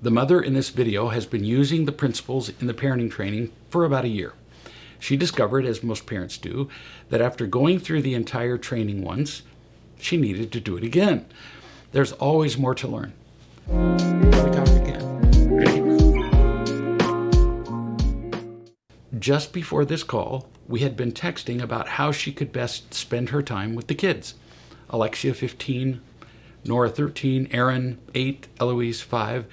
The mother in this video has been using the principles in the parenting training for about a year. She discovered, as most parents do, that after going through the entire training once, she needed to do it again. There's always more to learn. We talk again. Just before this call, we had been texting about how she could best spend her time with the kids. Alexia, 15, Nora, 13, Aaron, 8, Eloise, 5.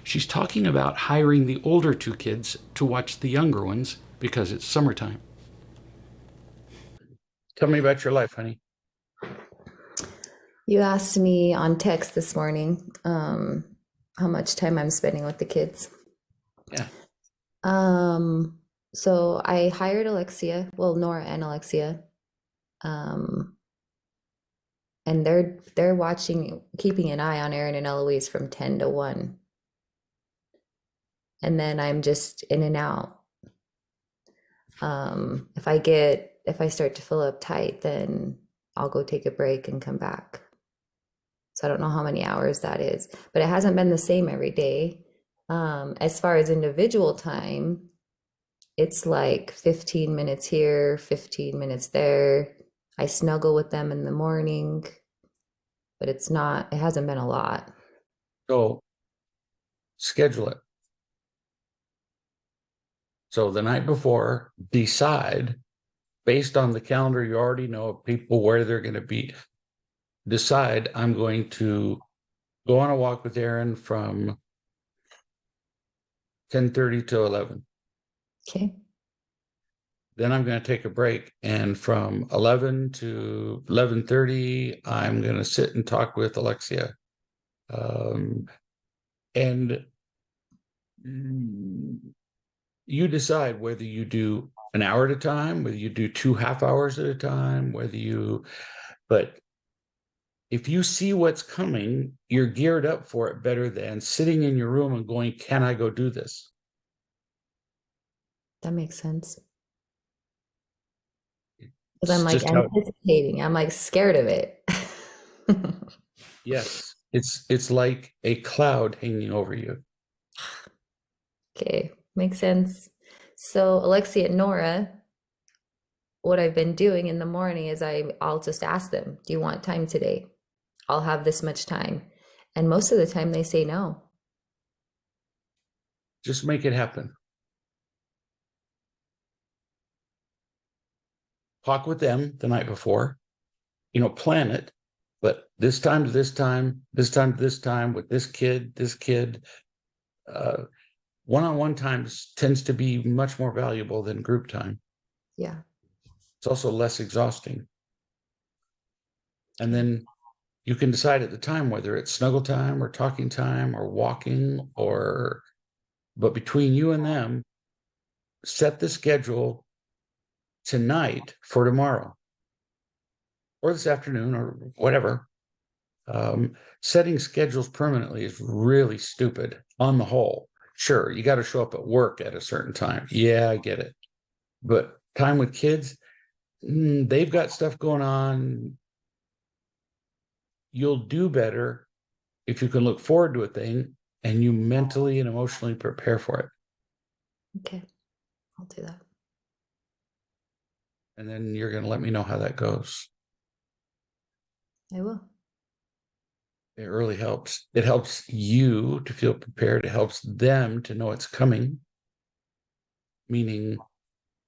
She's talking about hiring the older two kids to watch the younger ones because it's summertime. Tell me about your life, honey. You asked me on text this morning how much time I'm spending with the kids. Yeah. So I hired Alexia, well, Nora and Alexia, and they're watching, keeping an eye on Aaron and Eloise from 10 to 1. And then I'm just in and out. If I start to fill up tight, then I'll go take a break and come back. So I don't know how many hours that is, but it hasn't been the same every day. As far as individual time, it's like 15 minutes here, 15 minutes there. I snuggle with them in the morning, but it hasn't been a lot. So schedule it. So the night before, decide based on the calendar you already know of people where they're going to be. Decide I'm going to go on a walk with Aaron from 10:30 to 11. Okay. Then I'm going to take a break, and from 11 to 11:30, I'm going to sit and talk with Alexia. And you decide whether you do an hour at a time, whether you do 2 half hours at a time, but if you see what's coming, you're geared up for it better than sitting in your room and going, can I go do this? That makes sense. Because I'm It's like just how, anticipating, I'm like scared of it. yes, it's like a cloud hanging over you. Okay, makes sense. So Alexia and Nora, what I've been doing in the morning is I'll just ask them, do you want time today? I'll have this much time. And most of the time they say no. Just make it happen. Talk with them the night before, plan it, but this time to this time, this time to this time with this kid, one-on-one times tends to be much more valuable than group time. Yeah. It's also less exhausting. And then you can decide at the time whether it's snuggle time or talking time or walking but between you and them, set the schedule tonight for tomorrow or this afternoon or whatever. Setting schedules permanently is really stupid on the whole. Sure, you got to show up at work at a certain time. Yeah, I get it. But time with kids, they've got stuff going on. You'll do better if you can look forward to a thing and you mentally and emotionally prepare for it. Okay, I'll do that. And then you're going to let me know how that goes. I will. It really helps. It helps you to feel prepared. It helps them to know it's coming. Meaning,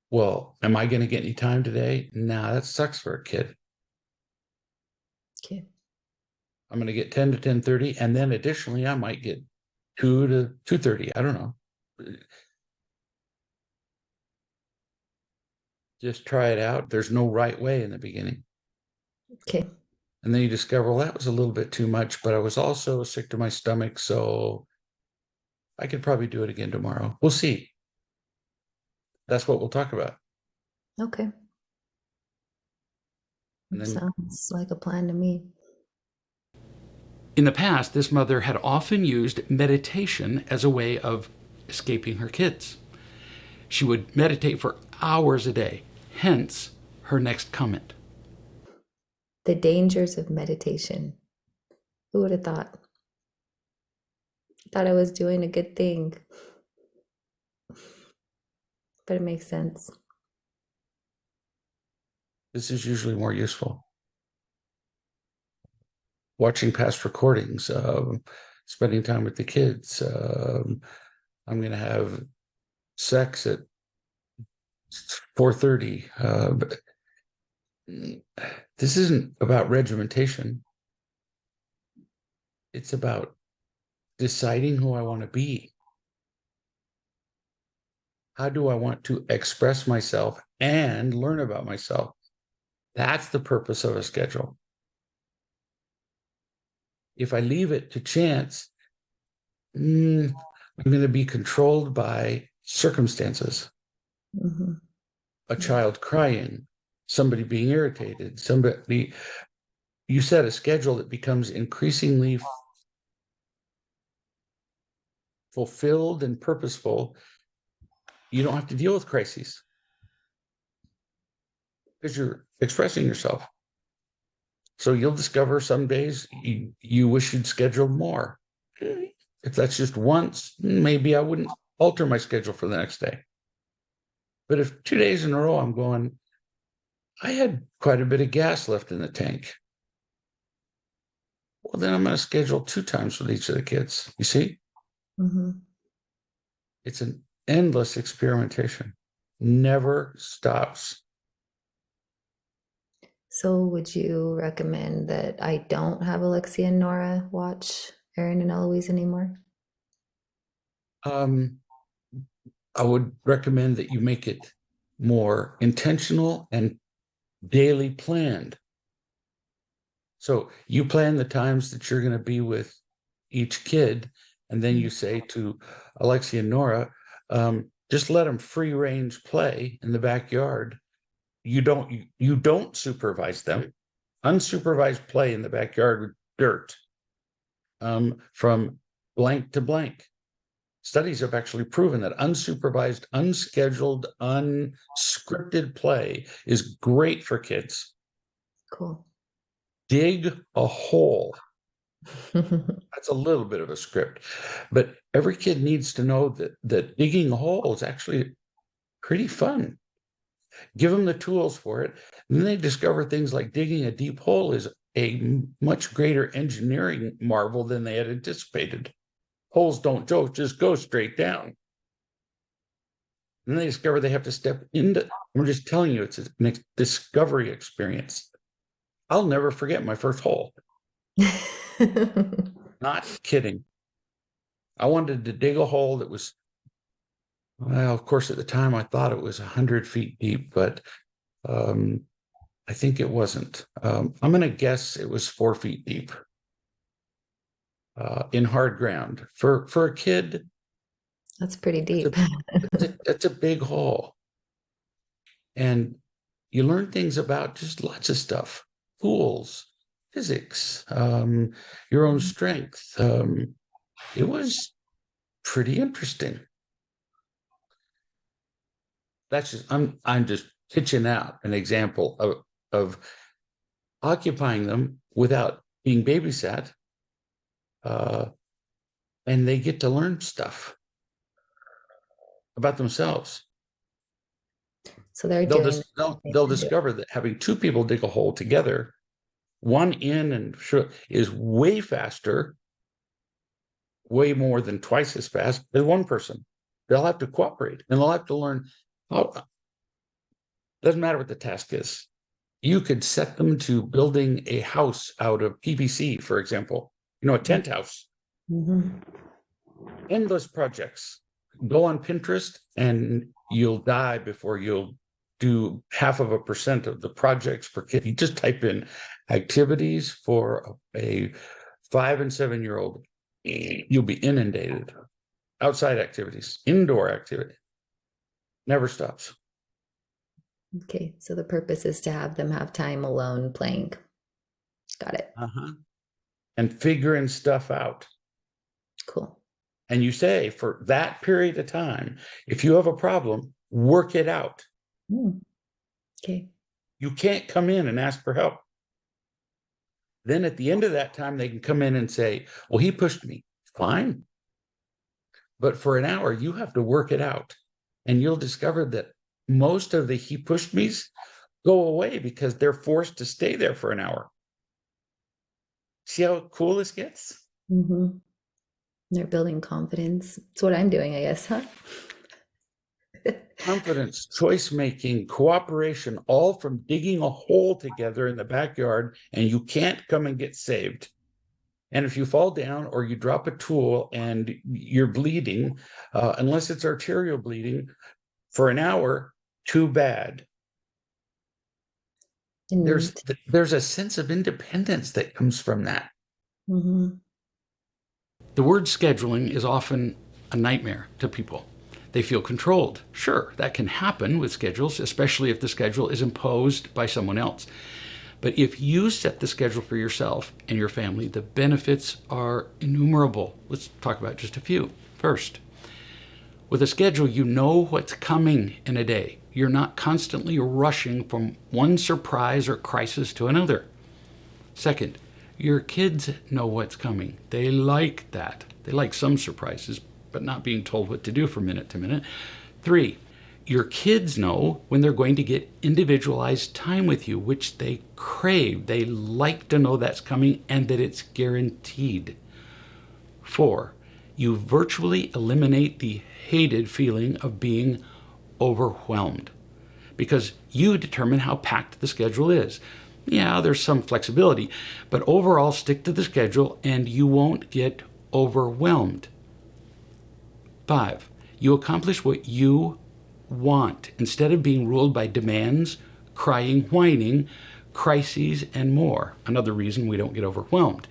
well, am I going to get any time today? Nah, that sucks for a kid. Okay. I'm going to get 10 to 10:30, and then additionally, I might get 2 to 2:30. I don't know. Just try it out. There's no right way in the beginning. Okay. And then you discover, well, that was a little bit too much, but I was also sick to my stomach, so I could probably do it again tomorrow. We'll see. That's what we'll talk about. Okay. And then Sounds like a plan to me. in the past, this mother had often used meditation as a way of escaping her kids. She would meditate for hours a day, hence her next comment. The dangers of meditation. Who would have thought? Thought I was doing a good thing, but it makes sense. This is usually more useful. Watching past recordings, spending time with the kids. I'm going to have sex at 4:30. This isn't about regimentation. It's about deciding who I want to be. How do I want to express myself and learn about myself? That's the purpose of a schedule. If I leave it to chance, I'm going to be controlled by circumstances. Hmm. A child crying, somebody being irritated, somebody. You set a schedule that becomes increasingly fulfilled and purposeful. You don't have to deal with crises because you're expressing yourself. So you'll discover some days you wish you'd scheduled more. If that's just once, maybe I wouldn't alter my schedule for the next day. But if 2 days in a row I'm going, I had quite a bit of gas left in the tank. Well, then I'm going to schedule 2 times with each of the kids. You see, Hmm. it's an endless experimentation, never stops. So, would you recommend that I don't have Alexia and Nora watch Aaron and Eloise anymore? Um, I would recommend that you make it more intentional and daily planned. So you plan the times that you're going to be with each kid, and then you say to Alexia and Nora, just let them free range play in the backyard. You don't supervise them. Unsupervised play in the backyard with dirt, from blank to blank. Studies have actually proven that unsupervised, unscheduled, unscripted play is great for kids. Cool. Dig a hole. That's a little bit of a script, but every kid needs to know that digging a hole is actually pretty fun. Give them the tools for it. And then they discover things like digging a deep hole is a much greater engineering marvel than they had anticipated. Holes don't just go straight down. And then they discover they have to step into. I'm just telling you, it's a discovery experience. I'll never forget my first hole. Not kidding. I wanted to dig a hole that was, well, of course, at the time I thought it was 100 feet deep, but um, I think it wasn't. I'm going to guess it was 4 feet deep, in hard ground. For a kid, That's pretty that's deep. that's a big hole. And you learn things about just lots of stuff, pools, physics, your own strength. It was pretty interesting. I'm just pitching out an example of occupying them without being babysat, uh, and they get to learn stuff about themselves. So they're They'll doing just the they'll, same they'll thing. discover that having two people dig a hole together, one in and is way faster, way more than twice as fast as one person. They'll have to cooperate and they'll have to learn how. Doesn't matter what the task is. You could set them to building a house out of PVC, for example, a tent house. Mhm. Endless projects. Go on Pinterest and you'll die before you'll do 0.5% of the projects per kid. You just type in activities for a 5 and 7-year-old. You'll be inundated. Outside activities, indoor activity, never stops. Okay, so the purpose is to have them have time alone playing. Got it. Uh-huh. And figuring stuff out. Cool. And you say, for that period of time, if you have a problem, work it out. Mm, okay. You can't come in and ask for help. Then at the end of that time, they can come in and say, well, he pushed me. Fine. but for an hour, you have to work it out. And you'll discover that most of the he pushed me's go away because they're forced to stay there for an hour. See how cool this gets? Mm-hmm. They're building confidence. It's what I'm doing, I guess, huh? Confidence, choice making, cooperation, all from digging a hole together in the backyard, and you can't come and get saved. And if you fall down or you drop a tool and you're bleeding, unless it's arterial bleeding, for an hour, too bad. And There's a sense of independence that comes from that. mhm. The word scheduling is often a nightmare to people. They feel controlled. Sure, that can happen with schedules, especially if the schedule is imposed by someone else. But if you set the schedule for yourself and your family, the benefits are innumerable. Let's talk about just a few. First, with a schedule, you know what's coming in a day. You're not constantly rushing from one surprise or crisis to another. Second, your kids know what's coming. They like that. They like some surprises, but not being told what to do from minute to minute. Three, your kids know when they're going to get individualized time with you, which they crave. They like to know that's coming and that it's guaranteed. Four, you virtually eliminate the hated feeling of being overwhelmed because you determine how packed the schedule is. Yeah, there's some flexibility, but overall stick to the schedule and you won't get overwhelmed. Five, you accomplish what you want instead of being ruled by demands, crying, whining, crises, and more. Another reason we don't get overwhelmed.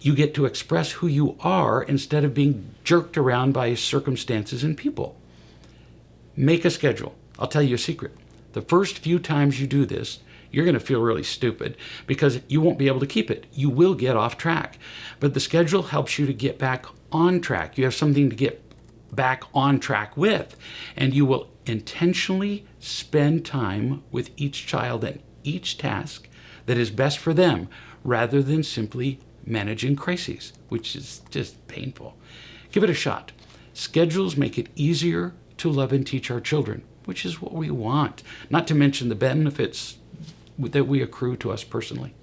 You get to express who you are instead of being jerked around by circumstances and people. Make a schedule. I'll tell you a secret. The first few times you do this, you're going to feel really stupid because you won't be able to keep it. You will get off track. But the schedule helps you to get back on track. You have something to get back on track with. And you will intentionally spend time with each child and each task that is best for them rather than simply managing crises, which is just painful. Give it a shot. Schedules make it easier to love and teach our children, which is what we want, not to mention the benefits that we accrue to us personally.